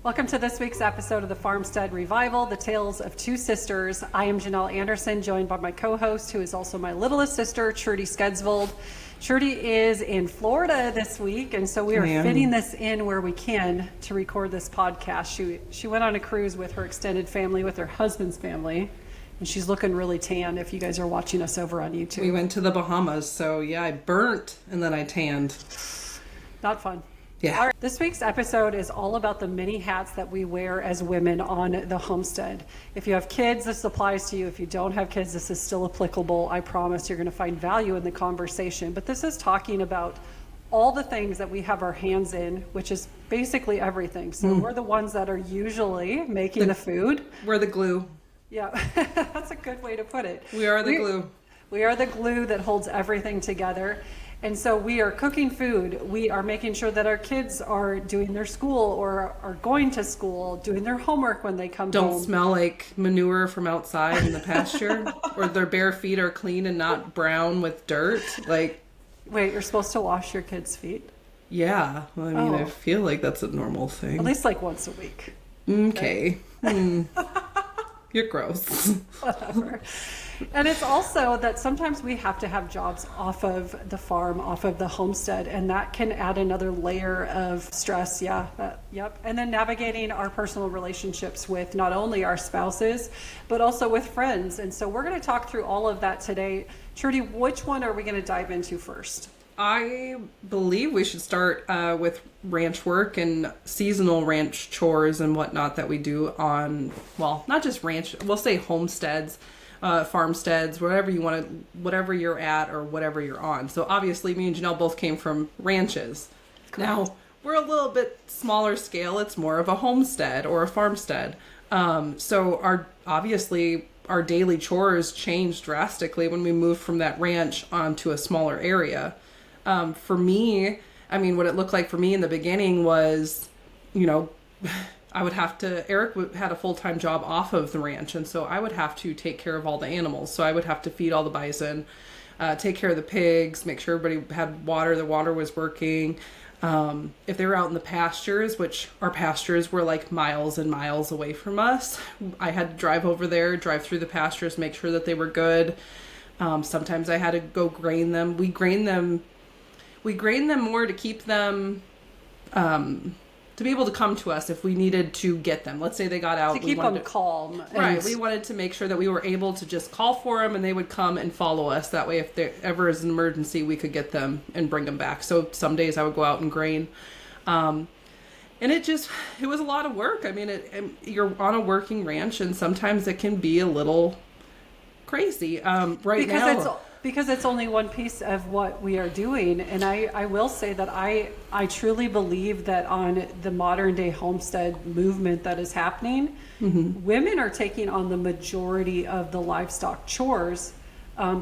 Welcome to this week's episode of the Farmstead Revival, the tales of two sisters. I am Janelle Anderson, joined by my co-host, who is also my littlest sister, Trudi Skedsvold. Trudi is in Florida this week, and so we are fitting this in where we can to record this podcast. She went on a cruise with her extended family, with her husband's family, and she's looking really tan if you guys are watching us over on YouTube. We went to the Bahamas, so yeah, I burnt and then I tanned. Not fun. Yeah. All right. This week's episode is all about the many hats that we wear as women on the homestead. If you have kids, this applies to you. If you don't have kids, this is still applicable. I promise you're going to find value in the conversation. But this is talking about all the things that we have our hands in, which is basically everything. So we're the ones that are usually making the food. We're the glue. Yeah, that's a good way to put it. We are the glue. We are the glue that holds everything together. And so we are cooking food. We are making sure that our kids are doing their school or are going to school, doing their homework when they come home. Don't smell like manure from outside in the pasture, or their bare feet are clean and not brown with dirt. Like, wait, you're supposed to wash your kids' feet? Yeah, well, I mean, I feel like that's a normal thing. At least like once a week. Okay. You're gross. Whatever. And it's also that sometimes we have to have jobs off of the farm, off of the homestead, and that can add another layer of stress. Yeah, yep. And then navigating our personal relationships with not only our spouses, but also with friends. And so we're going to talk through all of that today. Trudi, which one are we going to dive into first? I believe we should start with ranch work and seasonal ranch chores and whatnot that we do on, well, not just ranch, we'll say homesteads, farmsteads, wherever you want to, whatever you're at or whatever you're on. So obviously me and Janelle both came from ranches. Correct. Now, we're a little bit smaller scale. It's more of a homestead or a farmstead. So our daily chores changed drastically when we moved from that ranch onto a smaller area. For me, I mean, what it looked like for me in the beginning was, Eric had a full-time job off of the ranch. And so I would have to take care of all the animals. So I would have to feed all the bison, take care of the pigs, make sure everybody had water, the water was working. If they were out in the pastures, which our pastures were like miles and miles away from us, I had to drive over there, drive through the pastures, make sure that they were good. Sometimes I had to go grain them. We grain them more to keep them, to be able to come to us if we needed to get them. Let's say they got out. To keep them calm. Right. We wanted to make sure that we were able to just call for them and they would come and follow us. That way, if there ever is an emergency, we could get them and bring them back. So some days I would go out and grain. And it was a lot of work. I mean, you're on a working ranch and sometimes it can be a little crazy. Because it's only one piece of what we are doing. And I will say that I truly believe that on the modern day homestead movement that is happening, women are taking on the majority of the livestock chores,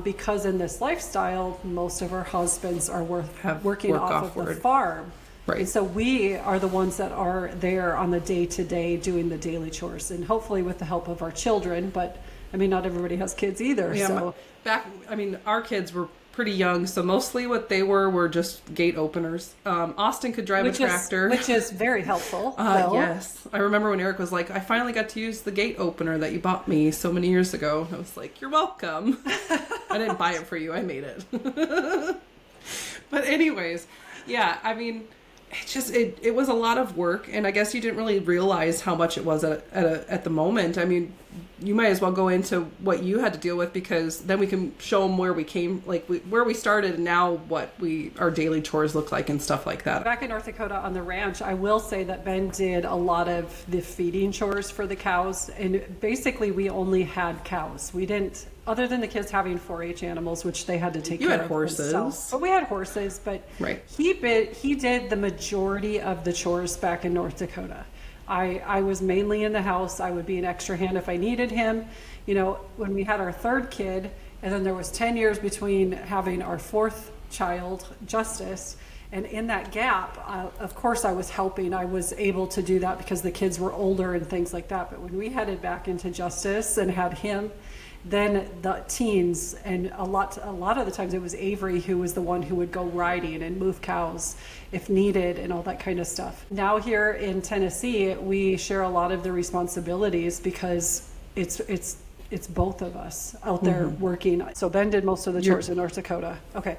because in this lifestyle, most of our husbands are working off of the farm. Right. And so we are the ones that are there on the day-to-day doing the daily chores, and hopefully with the help of our children, but I mean, not everybody has kids either. Yeah, so our kids were pretty young, so mostly what they were just gate openers. Austin could drive a tractor. Which is very helpful. Yes. I remember when Eric was like, I finally got to use the gate opener that you bought me so many years ago. I was like, you're welcome. I didn't buy it for you. I made it. But anyways, yeah, I mean, it was a lot of work, and I guess you didn't really realize how much it was at the moment. I mean, you might as well go into what you had to deal with, because then we can show them where we came, where we started, and now what our daily chores look like and stuff like that. Back in North Dakota on the ranch, I will say that Ben did a lot of the feeding chores for the cows, and basically we only had cows. We didn't, other than the kids having 4-H animals, which they had to take care of. You had horses. Themselves. But we had horses, but right. He did the majority of the chores back in North Dakota. I was mainly in the house. I would be an extra hand if I needed him. When we had our third kid, and then there was 10 years between having our fourth child, Justice, and in that gap, of course I was helping. I was able to do that because the kids were older and things like that. But when we headed back into Justice and had him, then the teens, and a lot of the times it was Avery who was the one who would go riding and move cows if needed and all that kind of stuff. Now here in Tennessee, we share a lot of the responsibilities because it's both of us out there working. So Ben did most of the chores in North Dakota. Okay.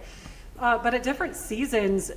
But at different seasons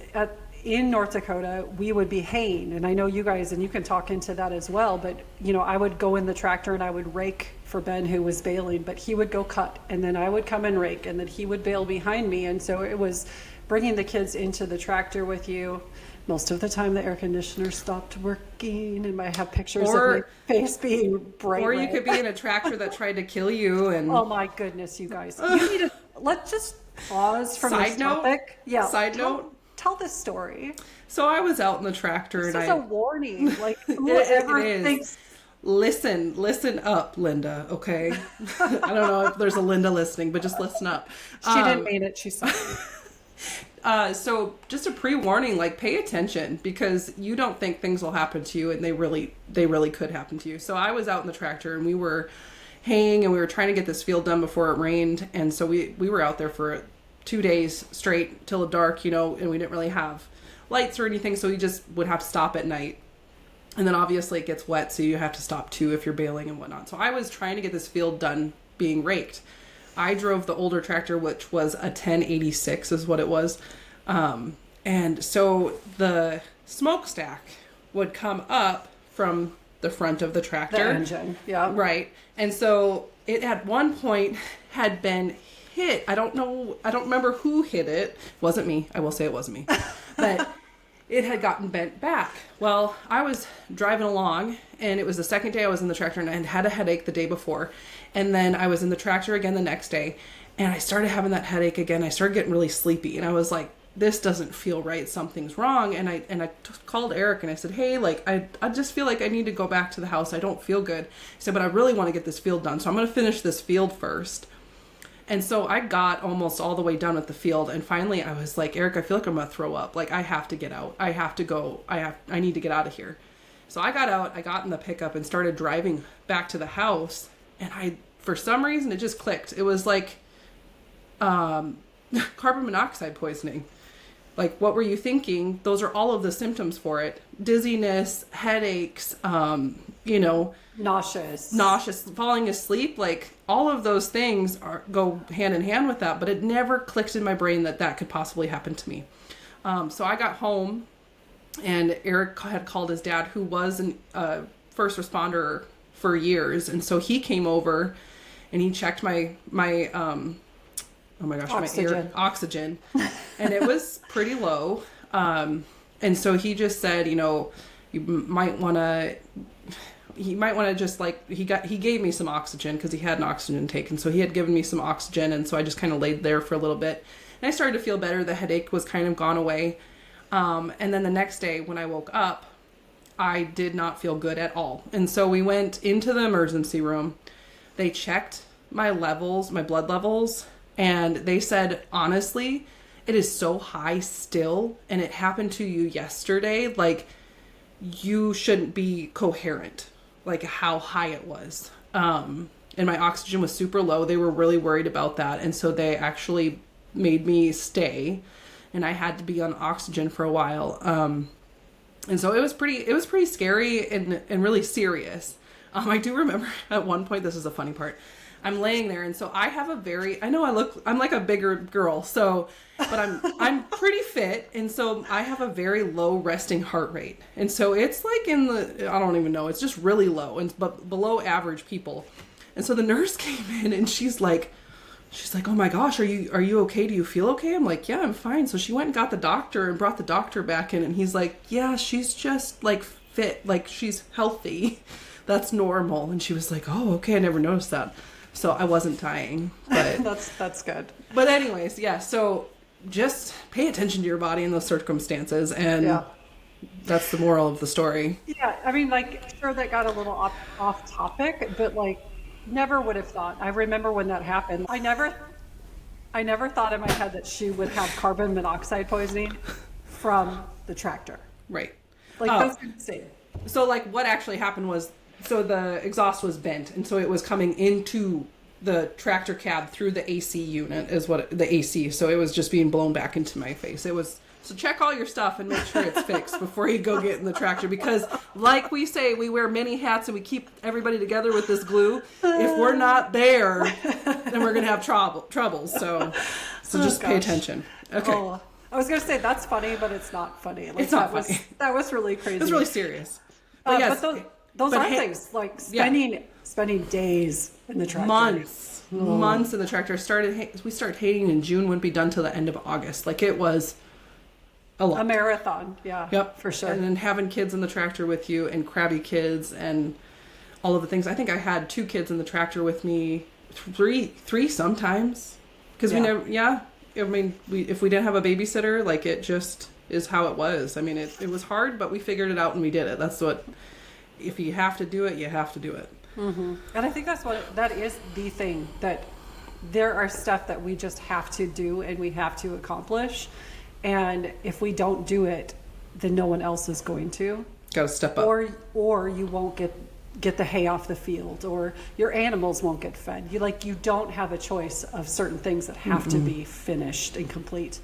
in North Dakota, we would be haying. And I know you guys, and you can talk into that as well, but I would go in the tractor and I would rake for Ben who was baling, but he would go cut and then I would come and rake and then he would bale behind me. And so it was bringing the kids into the tractor with you. Most of the time the air conditioner stopped working and I have pictures of my face being bright Or you red. could be in a tractor that tried to kill you. And Oh my goodness, you guys. You need to, let's just pause from this topic. Yeah. Side note. Tell this story. So I was out in the tractor This and is a warning. Like whoever it is. thinks Listen up, Linda, okay? I don't know if there's a Linda listening, but just listen up. she didn't mean it, she's sorry. So just a pre-warning, like pay attention because you don't think things will happen to you and they really could happen to you. So I was out in the tractor and we were haying and we were trying to get this field done before it rained. And so we were out there for 2 days straight till dark, and we didn't really have lights or anything. So we just would have to stop at night. And then obviously it gets wet, so you have to stop too if you're baling and whatnot. So I was trying to get this field done being raked. I drove the older tractor, which was a 1086 is what it was. And so the smokestack would come up from the front of the tractor. The engine, yeah. Right. And so it at one point had been hit. I don't remember who hit it. It wasn't me. I will say it wasn't me. But it had gotten bent back. Well, I was driving along and it was the second day I was in the tractor and I had a headache the day before. And then I was in the tractor again the next day and I started having that headache again. I started getting really sleepy and I was like, this doesn't feel right. Something's wrong. And I called Eric and I said, hey, like, I just feel like I need to go back to the house. I don't feel good. He said, but I really want to get this field done. So I'm going to finish this field first. And so I got almost all the way done with the field. And finally I was like, Eric, I feel like I'm going to throw up. Like I have to get out. I have to go. I need to get out of here. So I got out, I got in the pickup and started driving back to the house. And for some reason, it just clicked. It was like, carbon monoxide poisoning. Like, what were you thinking? Those are all of the symptoms for it. Dizziness, headaches, nauseous, falling asleep. Like, all of those things go hand in hand with that. But it never clicked in my brain that could possibly happen to me. So I got home, and Eric had called his dad, who was a first responder for years. And so he came over, and he checked my oh my gosh, oxygen. My oxygen. And it was pretty low. And so he just said, you might want to just like, he gave me some oxygen because he had an oxygen tank. And so he had given me some oxygen. And so I just kind of laid there for a little bit and I started to feel better. The headache was kind of gone away. And then the next day when I woke up, I did not feel good at all. And so we went into the emergency room. They checked my blood levels. And they said, honestly, it is so high still, and it happened to you yesterday, like, you shouldn't be coherent, like, how high it was. And my oxygen was super low. They were really worried about that, and so they actually made me stay, and I had to be on oxygen for a while. And so it was pretty scary and really serious. I do remember at one point, this is a funny part, I'm laying there, and so I have I'm like a bigger girl, but I'm pretty fit, and so I have a very low resting heart rate, and so it's like I don't even know, it's just really low, but below average people. And so the nurse came in, and she's like, oh my gosh, are you okay? Do you feel okay? I'm like, yeah, I'm fine. So she went and got the doctor and brought the doctor back in, and he's like, yeah, she's just like fit, like she's healthy. That's normal. And she was like, oh, okay, I never noticed that. So I wasn't dying, but that's good. But anyways, yeah. So just pay attention to your body in those circumstances, and that's the moral of the story. Yeah, I mean, like, sure, that got a little off topic, but like, never would have thought. I remember when that happened. I never thought in my head that she would have carbon monoxide poisoning from the tractor. Right. Like, that's insane. So like, what actually happened was, so the exhaust was bent, and so it was coming into the tractor cab through the AC unit is what the AC. So it was just being blown back into my face. It was, so check all your stuff and make sure it's fixed before you go get in the tractor, because like we say, we wear many hats and we keep everybody together with this glue. If we're not there, then we're going to have troubles. So just pay attention. Okay. Oh, I was going to say that's funny, but it's not funny. Like, It's not funny. That was really crazy. It was really serious. But yes, but those are things like spending days in the tractor. Months in the tractor. We started hating in June, wouldn't be done till the end of August. Like, it was a lot. A marathon, yeah. Yep, for sure. And then having kids in the tractor with you, and crabby kids, and all of the things. I think I had 2 kids in the tractor with me, three sometimes, because we never. Yeah, I mean, if we didn't have a babysitter, like, it just is how it was. I mean, it was hard, but we figured it out and we did it. That's what. If you have to do it, you have to do it. Mm-hmm. And I think that is the thing, that there are stuff that we just have to do and we have to accomplish. And if we don't do it, then no one else is going to. Got to step up. Or you won't get the hay off the field, or your animals won't get fed. You don't have a choice of certain things that have to be finished and complete.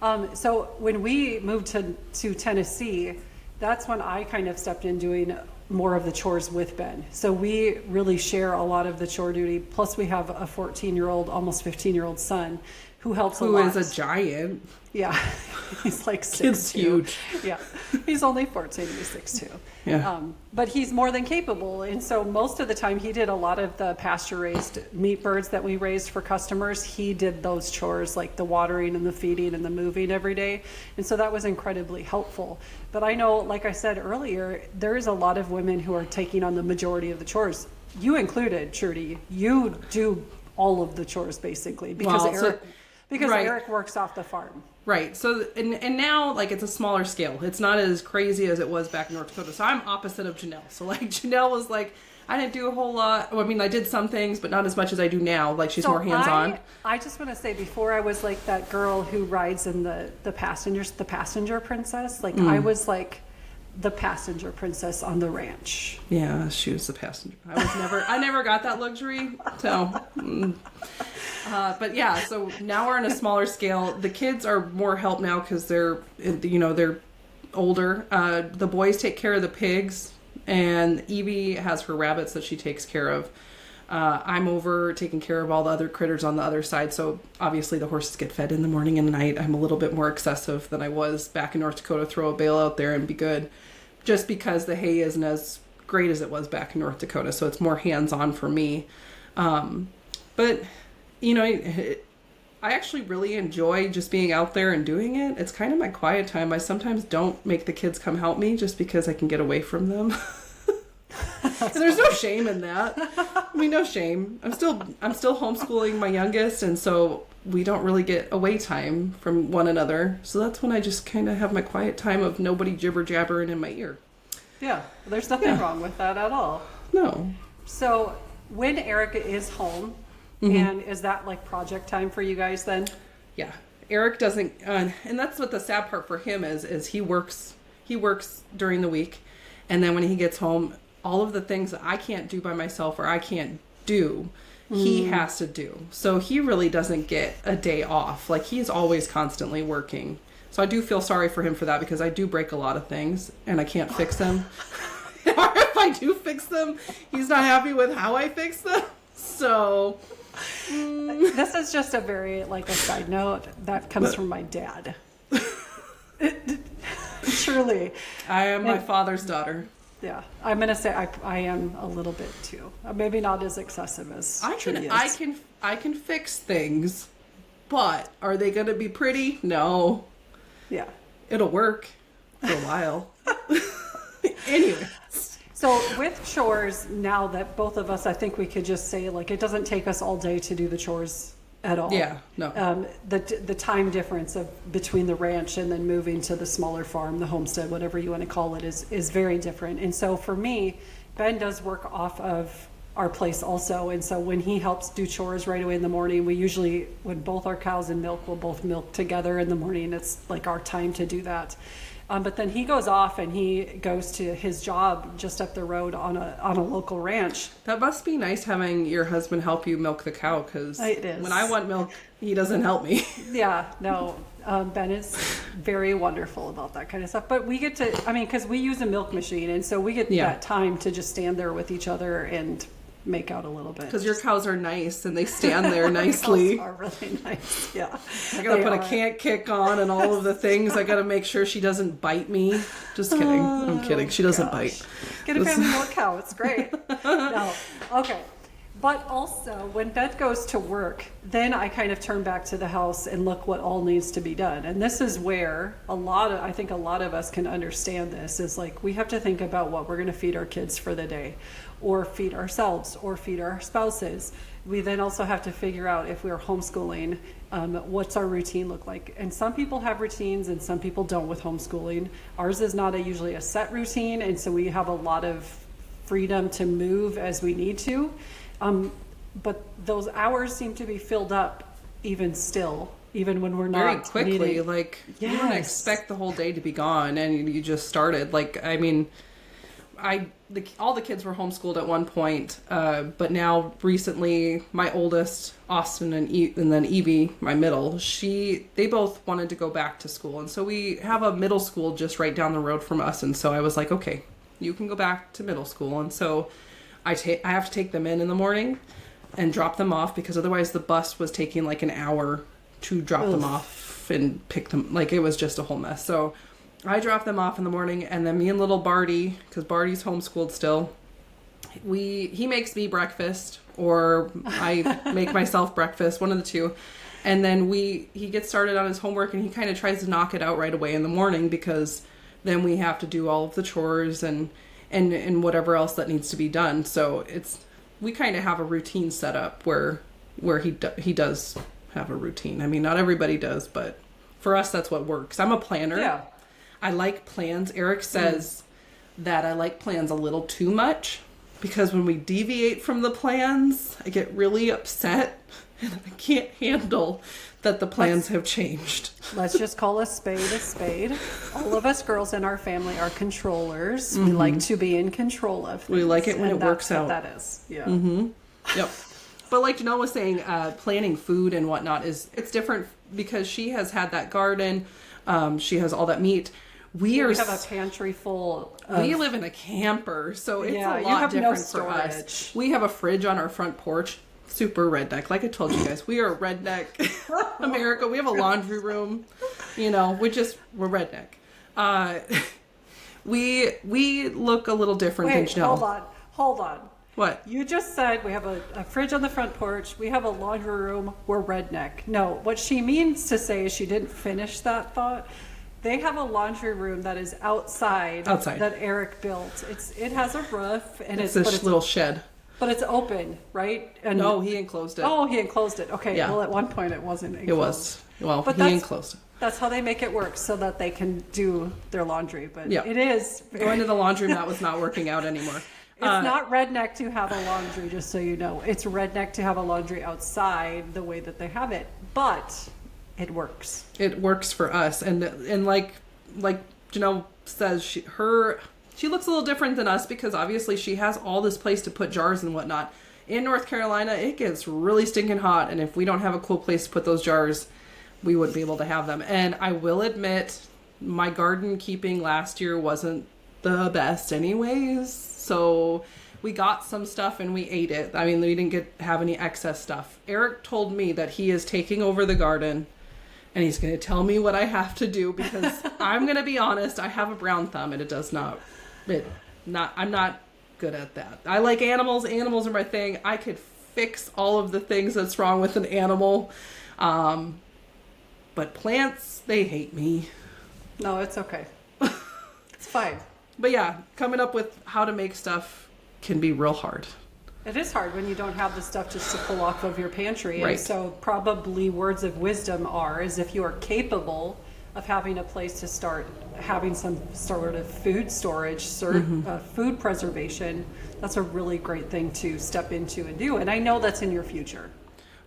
So when we moved to Tennessee, that's when I kind of stepped in doing more of the chores with Ben. So we really share a lot of the chore duty. Plus we have a 14-year-old, almost 15-year-old son who helps a lot. Who is a giant. Yeah. He's like 6'2". Kid's huge. Yeah. He's only 14, he's 6'2". Yeah. But he's more than capable. And so most of the time he did a lot of the pasture-raised meat birds that we raised for customers. He did those chores, like the watering and the feeding and the moving every day. And so that was incredibly helpful. But I know, like I said earlier, there's a lot of women who are taking on the majority of the chores. You included, Trudi. You do all of the chores basically, because Eric works off the farm. Right. So, and now, like, it's a smaller scale. It's not as crazy as it was back in North Dakota. So I'm opposite of Janelle. So, like, Janelle was like, I didn't do a whole lot. Well, I mean, I did some things, but not as much as I do now. Like, she's more hands-on. I just want to say, before I was like that girl who rides in the passenger princess. Like, I was like the passenger princess on the ranch. Yeah, she was the passenger. I never got that luxury. So, but yeah, so now we're on a smaller scale. The kids are more help now because they're older. The boys take care of the pigs, and Evie has her rabbits that she takes care of. I'm over taking care of all the other critters on the other side. So obviously the horses get fed in the morning and night. I'm a little bit more excessive than I was back in North Dakota. Throw a bale out there and be good, just because the hay isn't as great as it was back in North Dakota. So it's more hands-on for me. But you know, I actually really enjoy just being out there and doing it. It's kind of my quiet time. I sometimes don't make the kids come help me just because I can get away from them. And there's no shame in that. I mean, no shame. I'm still homeschooling my youngest, and so we don't really get away time from one another. So that's when I just kind of have my quiet time of nobody jibber jabbering in my ear. Yeah, there's nothing wrong with that at all. No. So when Erica is home, and is that like project time for you guys then? Yeah. Eric doesn't, and that's what the sad part for him is he works during the week, and then when he gets home, all of the things that I can't do by myself or I can't do, he has to do. So he really doesn't get a day off. Like, he's always constantly working. So I do feel sorry for him for that, because I do break a lot of things and I can't fix them. Or if I do fix them, he's not happy with how I fix them. So this is just a side note that comes from my dad. Truly. I am my father's daughter. Yeah, I'm gonna say I am a little bit too. Maybe not as excessive as Trudy is. I can fix things, but are they gonna be pretty? No. Yeah. It'll work for a while. Anyway. So with chores, now that both of us, I think we could just say, like, it doesn't take us all day to do the chores at all. Yeah, no. The time difference between the ranch and then moving to the smaller farm, the homestead, whatever you want to call it, is very different. And so for me, Ben does work off of our place also. And so when he helps do chores right away in the morning, we usually, when both our cows and milk, we'll both milk together in the morning. It's like our time to do that. But then he goes off and he goes to his job just up the road on a local ranch. That must be nice having your husband help you milk the cow, because It is. when I want milk, he doesn't help me. Yeah, no, Ben is very wonderful about that kind of stuff. But we get to, I mean, because we use a milk machine, and so we get that time to just stand there with each other and make out a little bit. Because your cows are nice and they stand there nicely. Cows are really nice, yeah. I gotta put a can't kick on and all of the things. I gotta make sure she doesn't bite me. Just kidding. I'm kidding. She doesn't bite. Get a family milk cow. It's great. No. Okay. But also, when Beth goes to work, then I kind of turn back to the house and look what all needs to be done. And this is where I think a lot of us can understand this, is like, we have to think about what we're going to feed our kids for the day, or feed ourselves, or feed our spouses. We then also have to figure out, if we're homeschooling, what's our routine look like. And some people have routines and some people don't with homeschooling. Ours is not usually a set routine, and so we have a lot of freedom to move as we need to. But those hours seem to be filled up even when we're not very quickly. needing. Like, you don't expect the whole day to be gone, and you just started. Like, I mean, all the kids were homeschooled at one point, but now recently, my oldest, Austin, and then Evie, my middle, they both wanted to go back to school, and so we have a middle school just right down the road from us, and so I was like, okay, you can go back to middle school, and so I have to take them in the morning and drop them off, because otherwise the bus was taking like an hour to drop them off and pick them. Like, it was just a whole mess. So I drop them off in the morning, and then me and little Barty, because Barty's homeschooled still, he makes me breakfast, or I make myself breakfast, one of the two. And then he gets started on his homework, and he kind of tries to knock it out right away in the morning, because then we have to do all of the chores and whatever else that needs to be done. So we kind of have a routine set up where he does have a routine. I mean, not everybody does, but for us, that's what works. I'm a planner. Yeah. I like plans. Eric says that I like plans a little too much, because when we deviate from the plans, I get really upset, and I can't handle that the plans have changed. Let's just call a spade a spade. All of us girls in our family are controllers. We like to be in control of things. We like it when it works out. That is, yeah. Yep. But like Janelle was saying, planning food and whatnot it's different, because she has had that garden. She has all that meat. We have a pantry full of... We live in a camper, so it's a lot different for us. We have a fridge on our front porch. Super redneck. Like I told you guys, we are redneck America. We have a laundry room. We're redneck. We look a little different than Janelle. Hold on. What? You just said we have a fridge on the front porch. We have a laundry room. We're redneck. No, what she means to say is, she didn't finish that thought. They have a laundry room that is outside. That Eric built. It has a roof, and it's a little shed. But it's open, right? And no, he enclosed it. Oh, he enclosed it. Okay. Yeah. Well, at one point it wasn't enclosed. It was. Well, but he enclosed it. That's how they make it work, so that they can do their laundry. But it is. Going to the laundromat was not working out anymore. It's not redneck to have a laundry, just so you know. It's redneck to have a laundry outside the way that they have it. But it works. It works for us. And like Janelle says, she looks a little different than us, because obviously she has all this place to put jars and whatnot. In North Carolina, it gets really stinking hot, and if we don't have a cool place to put those jars, we wouldn't be able to have them. And I will admit, my garden keeping last year wasn't the best anyways, so we got some stuff and we ate it. I mean, we didn't have any excess stuff. Eric told me that he is taking over the garden, and he's going to tell me what I have to do, because I'm going to be honest, I have a brown thumb, and it does not... I'm not good at that. I like animals. Animals are my thing. I could fix all of the things that's wrong with an animal. But plants, they hate me. No, it's okay. It's fine. But yeah, coming up with how to make stuff can be real hard. It is hard when you don't have the stuff just to pull off of your pantry. Right. And so probably words of wisdom is, if you are capable of having a place to start having some sort of food storage, food preservation, that's a really great thing to step into and do. And I know that's in your future.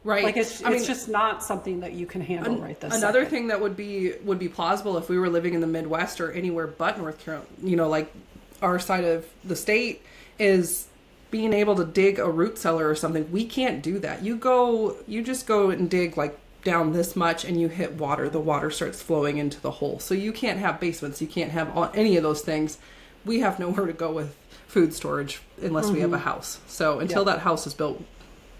Right. Like it's just not something that you can handle right this Another second. thing that would be plausible if we were living in the Midwest or anywhere but North Carolina, you know, like our side of the state, is being able to dig a root cellar or something. We can't do that. You just go and dig like down this much and you hit water. The water starts flowing into the hole. So you can't have basements. You can't have any of those things. We have nowhere to go with food storage unless we have a house. So until that house is built,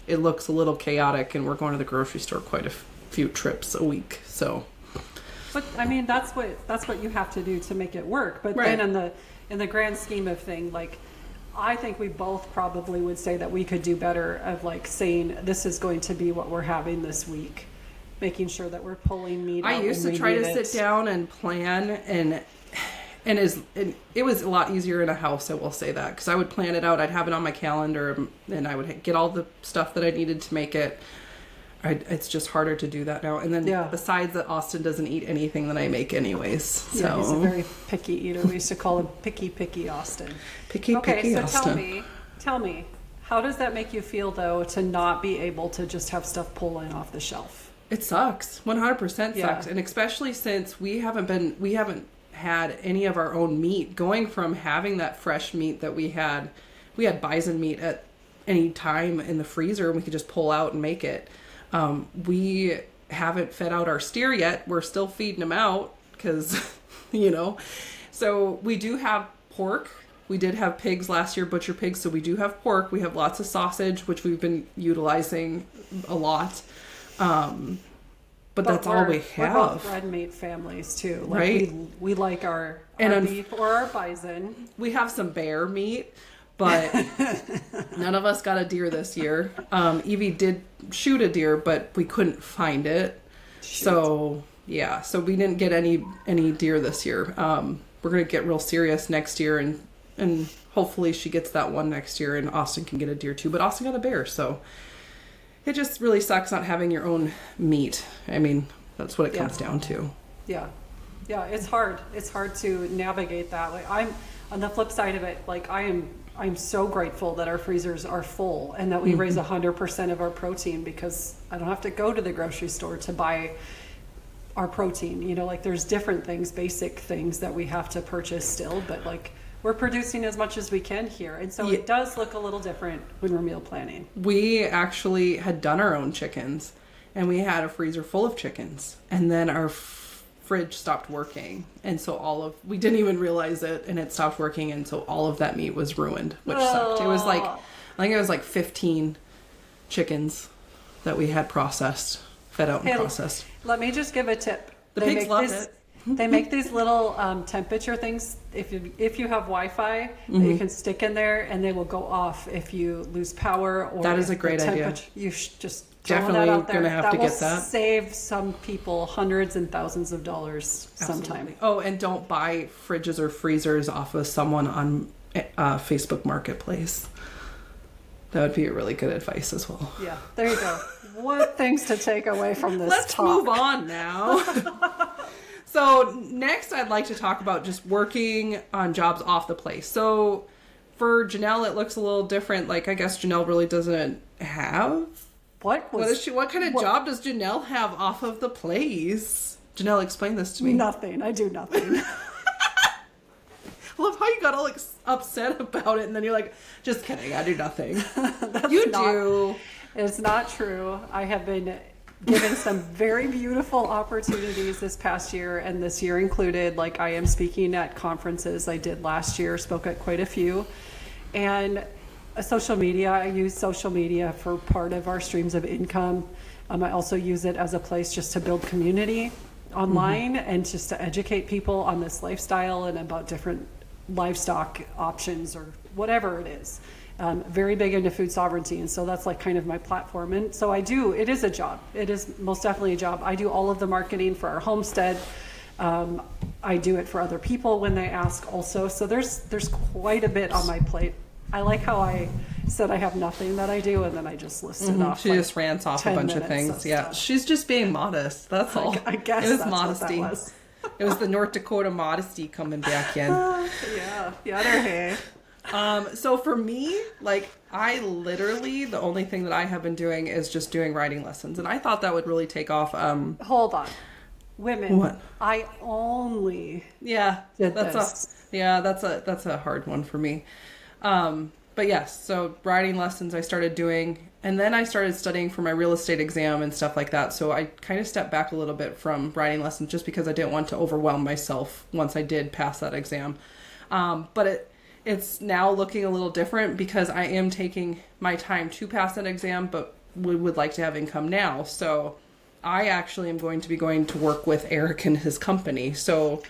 it looks a little chaotic, and we're going to the grocery store quite a few trips a week. So, but I mean, that's what you have to do to make it work. But right. then in the grand scheme of thing, like I think we both probably would say that we could do better of like saying this is going to be what we're having this week, making sure that we're pulling meat. I used to try to sit down and plan, and it was a lot easier in a house, I will say that, because I would plan it out. I'd have it on my calendar, and I would get all the stuff that I needed to make it. It's just harder to do that now. And then besides that, Austin doesn't eat anything that I make anyways. So. Yeah, he's a very picky eater. We used to call him Picky Austin. Picky Austin. Okay, so tell me, how does that make you feel, though, to not be able to just have stuff pulling off the shelf? It sucks. 100% sucks. Yeah. And especially since we haven't had any of our own meat. Going from having that fresh meat that we had bison meat at any time in the freezer, and we could just pull out and make it. We haven't fed out our steer yet. We're still feeding them out because, you know, so we do have pork. We did have pigs last year, butcher pigs. So we do have pork. We have lots of sausage, which we've been utilizing a lot. But that's all we have. We're both red meat families too. Like right? We like our beef or our bison. We have some bear meat, but none of us got a deer this year. Evie did shoot a deer, but we couldn't find it. Shoot. So yeah, so we didn't get any deer this year. We're gonna get real serious next year, and hopefully she gets that one next year, and Austin can get a deer too. But Austin got a bear, so. It just really sucks not having your own meat. I mean, that's what it comes down to. Yeah. Yeah, it's hard. It's hard to navigate that. Like I'm on the flip side of it, like I'm so grateful that our freezers are full and that we raise 100% of our protein, because I don't have to go to the grocery store to buy our protein. You know, like there's different things, basic things that we have to purchase still, but like we're producing as much as we can here. And so it does look a little different when we're meal planning. We actually had done our own chickens, and we had a freezer full of chickens, and then our fridge stopped working. And so we didn't even realize it, and it stopped working. And so all of that meat was ruined, which sucked. It was like, I think it was like 15 chickens that we had fed out and processed. Let me just give a tip. The pigs loved it. They make these little temperature things. If you have Wi-Fi, that you can stick in there, and they will go off if you lose power. Or that is a great idea. You should just definitely going to have to get that. That will save some people hundreds and thousands of dollars sometime. Absolutely. Oh, and don't buy fridges or freezers off of someone on Facebook Marketplace. That would be a really good advice as well. Yeah, there you go. What things to take away from this Let's talk. move on now. So next I'd like to talk about just working on jobs off the place. So for Janelle, it looks a little different. Like, I guess Janelle really doesn't have... What kind of job does Janelle have off of the place? Janelle, explain this to me. Nothing. I do nothing. I love how you got all upset about it, and then you're like, just kidding, I do nothing. You do. It's not true. I have been given some very beautiful opportunities this past year, and this year included. Like, I am speaking at conferences. I did last year, spoke at quite a few. And social media, I use social media for part of our streams of income. I also use it as a place just to build community online and just to educate people on this lifestyle and about different livestock options or whatever it is. Very big into food sovereignty, and so that's like kind of my platform. And so it is a job. It is most definitely a job. I do all of the marketing for our homestead. I do it for other people when they ask also. So there's quite a bit on my plate. I like how I said I have nothing that I do, and then I just listed off. She just rants off a bunch of things. Yeah, she's just being modest. That's all. I guess it was that's modesty. What that was. It was the North Dakota modesty coming back in. Yeah, the other hay. So for me, like, I literally, the only thing that I have been doing is just doing riding lessons. And I thought that would really take off. Hold on. Women. What? I only Yeah, did that's this. that's a hard one for me. But yes, so riding lessons I started doing, and then I started studying for my real estate exam and stuff like that. So I kind of stepped back a little bit from riding lessons just because I didn't want to overwhelm myself once I did pass that exam. But it's now looking a little different because I am taking my time to pass that exam, but would like to have income now. So I actually am going to be going to work with Eric and his company. So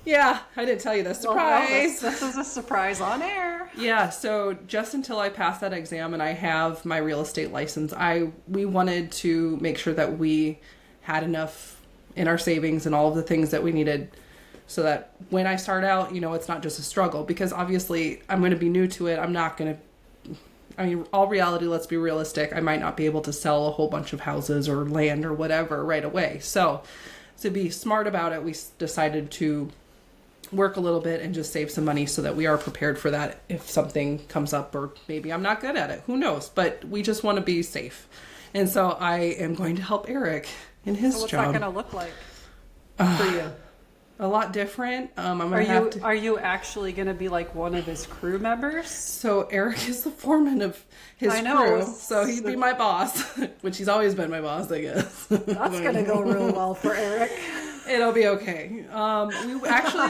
yeah, I didn't tell you this. Surprise! Well, this is a surprise on air. Yeah, so just until I pass that exam and I have my real estate license, we wanted to make sure that we had enough in our savings and all of the things that we needed so that when I start out, it's not just a struggle, because obviously I'm going to be new to it. All reality, let's be realistic. I might not be able to sell a whole bunch of houses or land or whatever right away. So to be smart about it, we decided to work a little bit and just save some money so that we are prepared for that if something comes up, or maybe I'm not good at it. Who knows? But we just want to be safe. And so I am going to help Eric in his So what's job. that going to look like for you? A lot different. I'm going to have to... Are you actually going to be like one of his crew members? So Eric is the foreman of his crew, so he'd be my boss, which he's always been my boss, I guess. That's going to go real well for Eric. It'll be okay.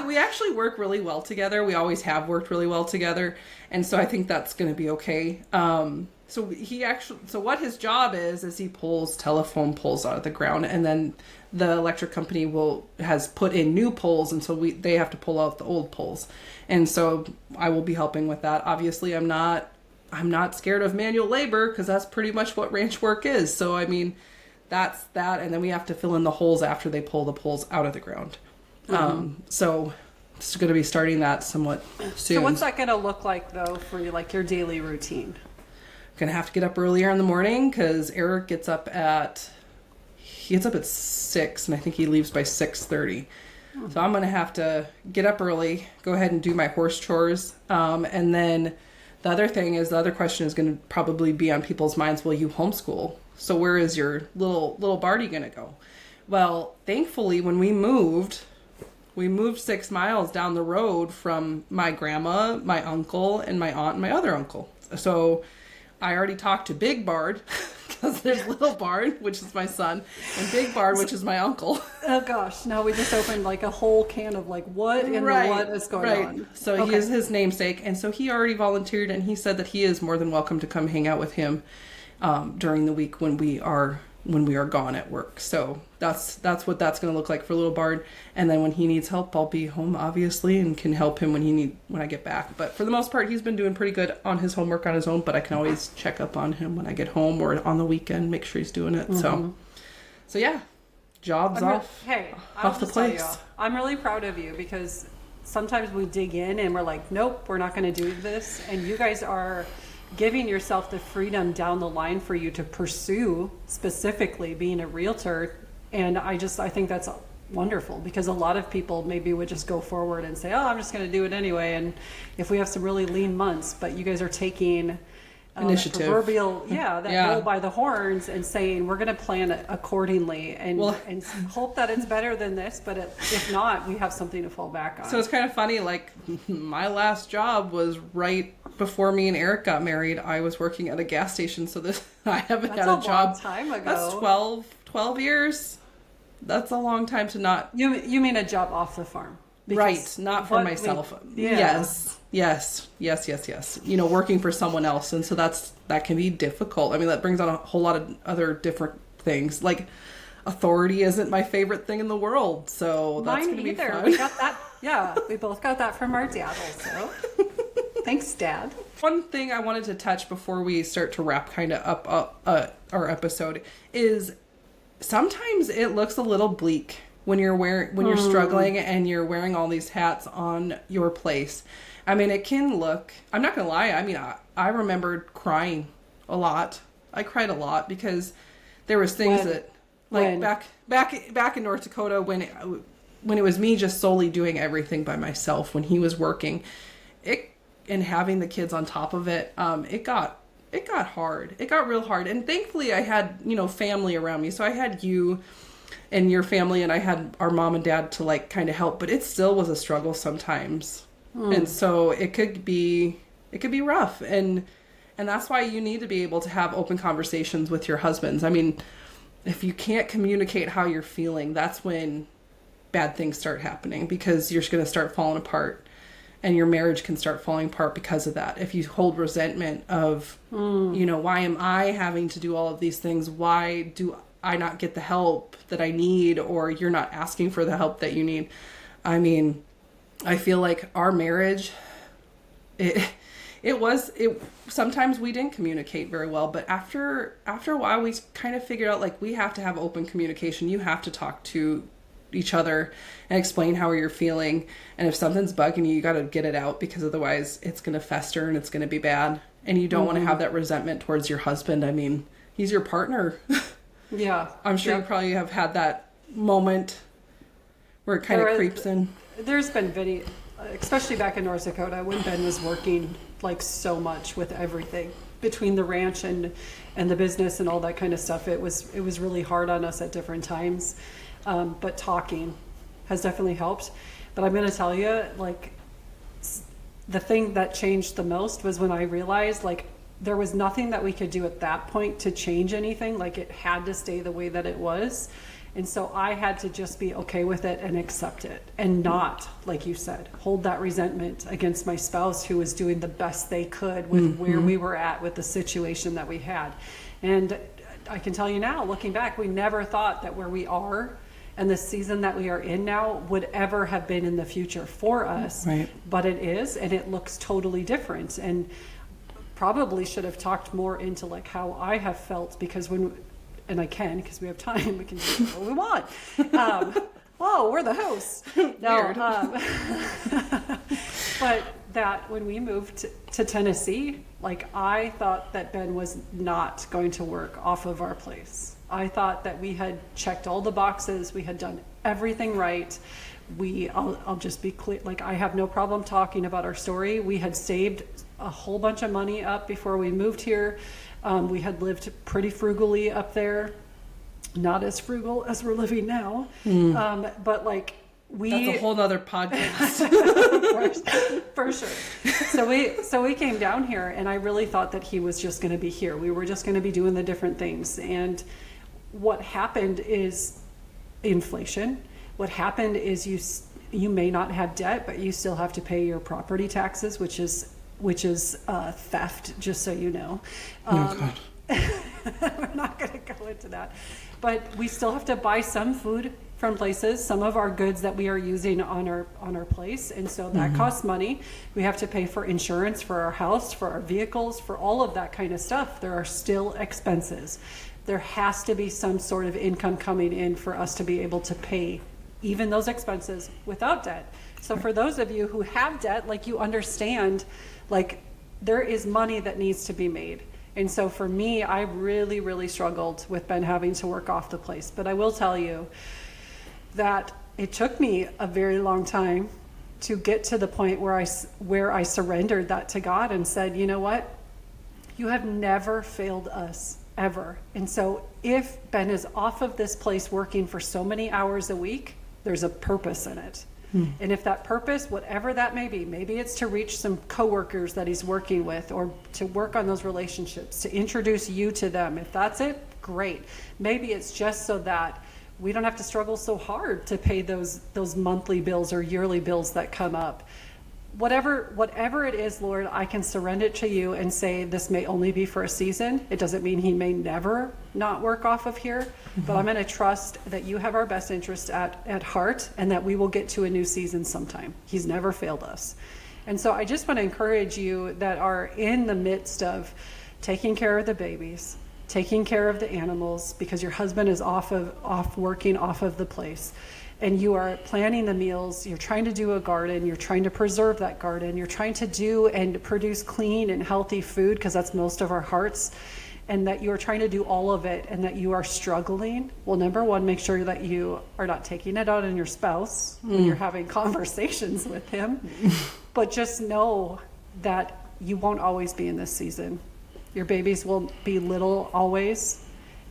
We actually work really well together. We always have worked really well together, and so I think that's going to be okay. So what his job is he pulls telephone poles out of the ground, and then the electric company has put in new poles, and so they have to pull out the old poles, and so I will be helping with that. Obviously, I'm not scared of manual labor because that's pretty much what ranch work is. So I mean, that's that, and then we have to fill in the holes after they pull the poles out of the ground. So it's going to be starting that somewhat soon. So what's that going to look like though for you, like your daily routine? Gonna have to get up earlier in the morning because Eric gets up at 6, and I think he leaves by 6:30. So I'm gonna have to get up early, go ahead and do my horse chores, and then the other question is going to probably be on people's minds: will you homeschool? So where is your little Barty gonna go? Well, thankfully, when we moved 6 miles down the road from my grandma, my uncle, and my aunt and my other uncle. So I already talked to Big Bard, because there's Little Bard, which is my son, and Big Bard, which is my uncle. Oh gosh, now we just opened like a whole can of like what in the what is going on. So he is his namesake, and so he already volunteered, and he said that he is more than welcome to come hang out with him during the week when we are gone at work. So that's what that's going to look like for Little Bard. And then when he needs help, I'll be home obviously and can help him when I get back. But for the most part, he's been doing pretty good on his homework on his own, but I can always check up on him when I get home or on the weekend, make sure he's doing it. So yeah, jobs off the place. I'm really proud of you because sometimes we dig in and we're like, nope, we're not going to do this. And you guys are giving yourself the freedom down the line for you to pursue specifically being a realtor. And I think that's wonderful because a lot of people maybe would just go forward and say, oh, I'm just going to do it anyway. And if we have some really lean months, but you guys are taking initiative, proverbial, bull by the horns and saying, we're going to plan it accordingly and hope that it's better than this. But if not, we have something to fall back on. So it's kind of funny. Like my last job was right before me and Eric got married. I was working at a gas station. So I haven't had a job. That's a long time ago. That's 12 years. That's a long time to not. You mean a job off the farm? Right. Not for myself. Yes. Working for someone else. And so that can be difficult. I mean, that brings on a whole lot of other different things. Like authority isn't my favorite thing in the world. So that's going to be fun. We got that. Yeah. We both got that from our dad also. Thanks, Dad. One thing I wanted to touch before we start to wrap kind of up our episode is sometimes it looks a little bleak when you're struggling and you're wearing all these hats on your place. I mean, it can look, I'm not going to lie. I mean, I remembered crying a lot. I cried a lot because there was things back in North Dakota when it was me just solely doing everything by myself when he was working. and having the kids on top of it, it got hard. It got real hard. And thankfully I had, family around me. So I had you and your family, and I had our mom and dad to like kind of help, but it still was a struggle sometimes. And so it could be rough. And that's why you need to be able to have open conversations with your husbands. I mean, if you can't communicate how you're feeling, that's when bad things start happening, because you're going to start falling apart, and your marriage can start falling apart because of that. If you hold resentment of, why am I having to do all of these things? Why do I not get the help that I need? Or you're not asking for the help that you need. I mean, I feel like our marriage, sometimes we didn't communicate very well, but after a while we kind of figured out like we have to have open communication. You have to talk to each other and explain how you're feeling, and if something's bugging you, you got to get it out, because otherwise it's going to fester and it's going to be bad, and you don't want to have that resentment towards your husband. I mean, he's your partner. Yeah. I'm sure you probably have had that moment where it kind of creeps in. There's been video, especially back in North Dakota, when Ben was working like so much with everything between the ranch and the business and all that kind of stuff. It was really hard on us at different times. But talking has definitely helped. But I'm going to tell you, like, the thing that changed the most was when I realized, like, there was nothing that we could do at that point to change anything. Like, it had to stay the way that it was. And so I had to just be okay with it and accept it, and not, like you said, hold that resentment against my spouse, who was doing the best they could with where we were at with the situation that we had. And I can tell you now, looking back, we never thought that where we are and the season that we are in now would ever have been in the future for us. Right. But it is, and it looks totally different. And probably should have talked more into like how I have felt, because and I can, because we have time, we can do what we want. Whoa, we're the hosts. No, but that when we moved to Tennessee, like, I thought that Ben was not going to work off of our place. I thought that we had checked all the boxes. We had done everything right. I'll just be clear, like, I have no problem talking about our story. We had saved a whole bunch of money up before we moved here. We had lived pretty frugally up there, not as frugal as we're living now. But like, that's a whole nother podcast. for sure. So we came down here, and I really thought that he was just going to be here. We were just going to be doing the different things. And what happened is inflation. What happened is you may not have debt, but you still have to pay your property taxes, which is theft, just so you know. Oh, God. We're not going to go into that. But we still have to buy some food from places, some of our goods that we are using on our place. And so that costs money. We have to pay for insurance for our house, for our vehicles, for all of that kind of stuff. There are still expenses. There has to be some sort of income coming in for us to be able to pay even those expenses without debt. So for those of you who have debt, like, you understand, like, there is money that needs to be made. And so for me, I really, really struggled with Ben having to work off the place. But I will tell you that it took me a very long time to get to the point where I surrendered that to God and said, you know what? You have never failed us, ever. And so if Ben is off of this place working for so many hours a week, there's a purpose in it. And if that purpose, whatever that may be, maybe it's to reach some coworkers that he's working with, or to work on those relationships, to introduce you to them. If that's it, great. Maybe it's just so that we don't have to struggle so hard to pay those monthly bills or yearly bills that come up. Whatever it is, Lord, I can surrender it to you and say, this may only be for a season. It doesn't mean he may never not work off of here, but I'm going to trust that you have our best interest at heart, and that we will get to a new season sometime. He's never failed us. And so I just want to encourage you that are in the midst of taking care of the babies, taking care of the animals, because your husband is off working off of the place, and you are planning the meals, you're trying to do a garden, you're trying to preserve that garden, you're trying to do and produce clean and healthy food, because that's most of our hearts, and that you're trying to do all of it, and that you are struggling. Well, number one, make sure that you are not taking it out on your spouse when you're having conversations with him, but just know that you won't always be in this season. Your babies will be little always.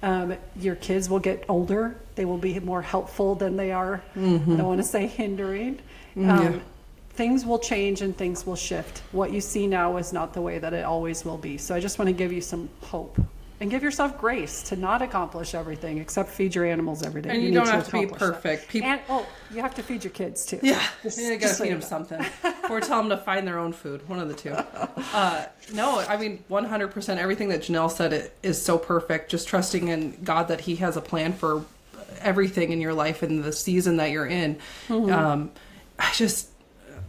Your kids will get older. They will be more helpful than they are. I don't want to say hindering. Things will change and things will shift. What you see now is not the way that it always will be. So I just want to give you some hope and give yourself grace to not accomplish everything except feed your animals every day. And you don't have to be perfect. And you have to feed your kids too. Yeah, you gotta feed them something, or tell them to find their own food. One of the two. No, I mean 100%. Everything that Janelle said is so perfect. Just trusting in God that He has a plan for everything in your life and the season that you're in.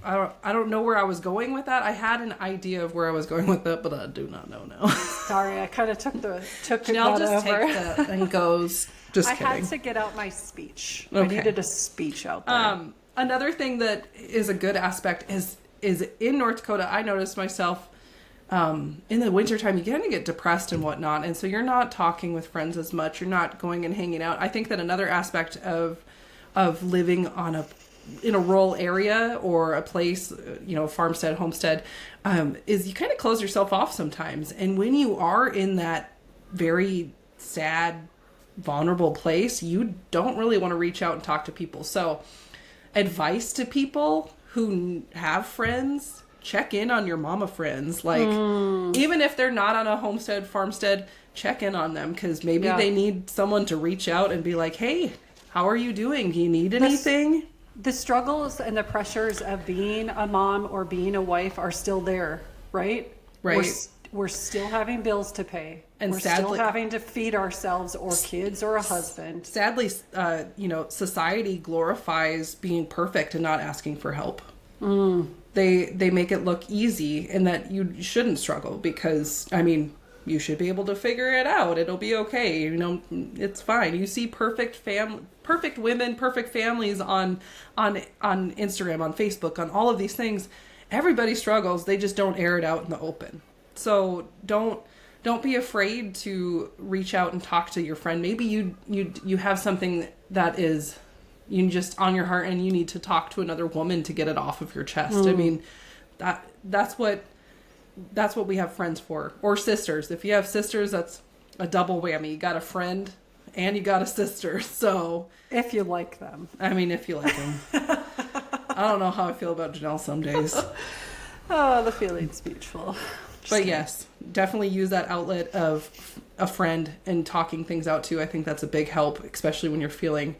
I don't know where I was going with that. I had an idea of where I was going with it, but I do not know now. Sorry, I kind of took Janelle just takes it and goes. Just kidding. I had to get out my speech. Okay. I needed a speech out there. Another thing that is a good aspect is in North Dakota. I noticed myself in the wintertime, you kind of get depressed and whatnot, and so you're not talking with friends as much. You're not going and hanging out. I think that another aspect of living in a rural area or a place, farmstead, homestead, is you kind of close yourself off sometimes. And when you are in that very sad, vulnerable place, you don't really want to reach out and talk to people. So advice to people who have friends, check in on your mama friends. Like, even if they're not on a homestead, farmstead, check in on them, because maybe they need someone to reach out and be like, hey, how are you doing? Do you need anything? The struggles and the pressures of being a mom or being a wife are still there, right? Right. We're still having bills to pay. And we're sadly, still having to feed ourselves or kids or a husband. Sadly, society glorifies being perfect and not asking for help. They make it look easy, and that you shouldn't struggle, because, I mean, you should be able to figure it out. It'll be okay. It's fine. You see perfect women, perfect families on Instagram, on Facebook, on all of these things. Everybody struggles. They just don't air it out in the open. So don't be afraid to reach out and talk to your friend. Maybe you have something that is just on your heart, and you need to talk to another woman to get it off of your chest. I mean, that's what we have friends for, or sisters. If you have sisters, that's a double whammy. You got a friend and you got a sister. So if you like them, if you like them. I don't know how I feel about Janelle some days. Oh, the feeling's mutual. But yes, definitely use that outlet of a friend and talking things out too. I think that's a big help, especially when you're feeling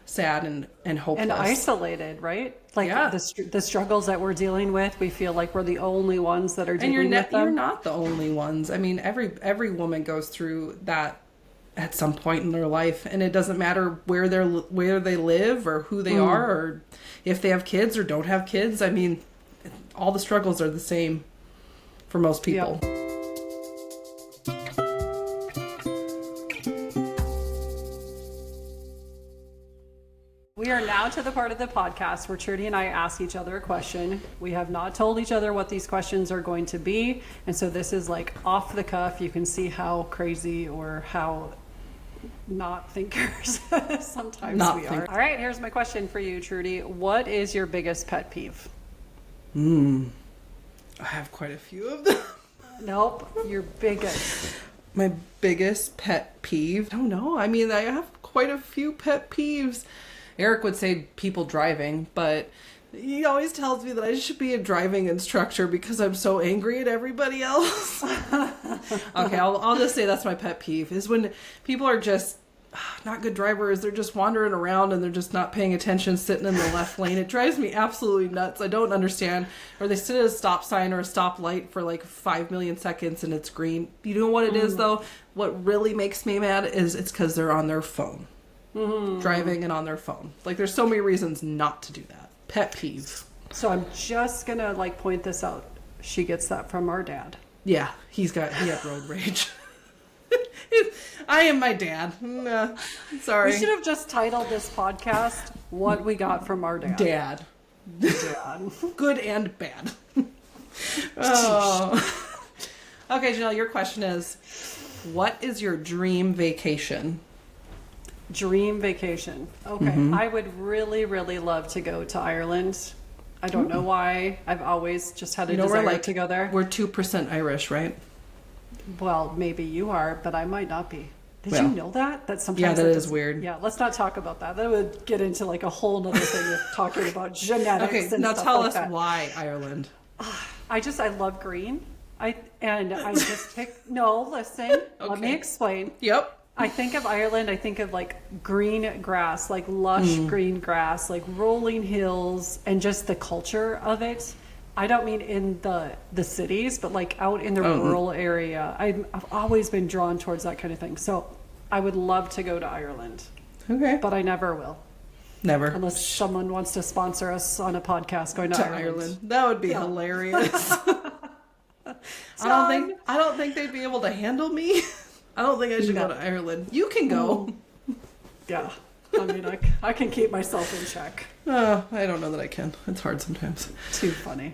sad and hopeless. And isolated, right? Like the struggles that we're dealing with, we feel like we're the only ones that are dealing with them. You're not the only ones. I mean, every woman goes through that at some point in their life, and it doesn't matter where they live or who they are, or if they have kids or don't have kids. I mean, all the struggles are the same for most people. Yeah. We are now to the part of the podcast where Trudi and I ask each other a question. We have not told each other what these questions are going to be, and so this is like off the cuff. You can see how crazy or how not thinkers sometimes we are. All right, here's my question for you, Trudi. What is your biggest pet peeve? I have quite a few of them. Nope, your biggest. My biggest pet peeve? I don't know. I mean, I have quite a few pet peeves. Eric would say people driving, but he always tells me that I should be a driving instructor because I'm so angry at everybody else. Okay, I'll just say that's my pet peeve, is when people are just not good drivers. They're just wandering around and they're just not paying attention, sitting in the left lane. It drives me absolutely nuts. I don't understand. Or they sit at a stop sign or a stop light for like 5 million seconds and it's green. You know what it is though? What really makes me mad is it's because they're on their phone. Driving and on their phone. Like, there's so many reasons not to do that. Pet peeve. So I'm just gonna point this out. She gets that from our dad. Yeah, he had road rage. I am my dad. Sorry. We should have just titled this podcast "What We Got from Our Dad." Dad. Good and bad. Oh. Okay, Janelle, your question is, what is your dream vacation? Dream vacation. Okay. I would really, really love to go to Ireland. I don't know why. I've always just had a We're desire like to go there. We're 2% Irish, right? Well, maybe you are, but I might not be. Did Well, you know that? That sometimes yeah, that is doesn't- weird. Yeah, let's not talk about that. That would get into like a whole nother thing of talking about genetics Okay, and now stuff tell like us that. why Ireland. I love green. I just pick. No, listen. Let me Okay. explain. Yep. I think of Ireland, I think of like green grass, like lush green grass, like rolling hills, and just the culture of it. I don't mean in the cities, but like out in the rural area. I've always been drawn towards that kind of thing. So I would love to go to Ireland, Okay. but I never will. Never. Unless someone wants to sponsor us on a podcast going to To Ireland. Ireland. That would be hilarious. I don't think they'd be able to handle me. I don't think I should go to Ireland. You can go. Yeah. I mean, I can keep myself in check. I don't know that I can. It's hard sometimes. Too funny.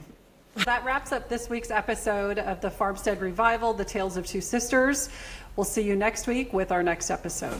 That wraps up this week's episode of the Farmstead Revival, The Tales of Two Sisters. We'll see you next week with our next episode.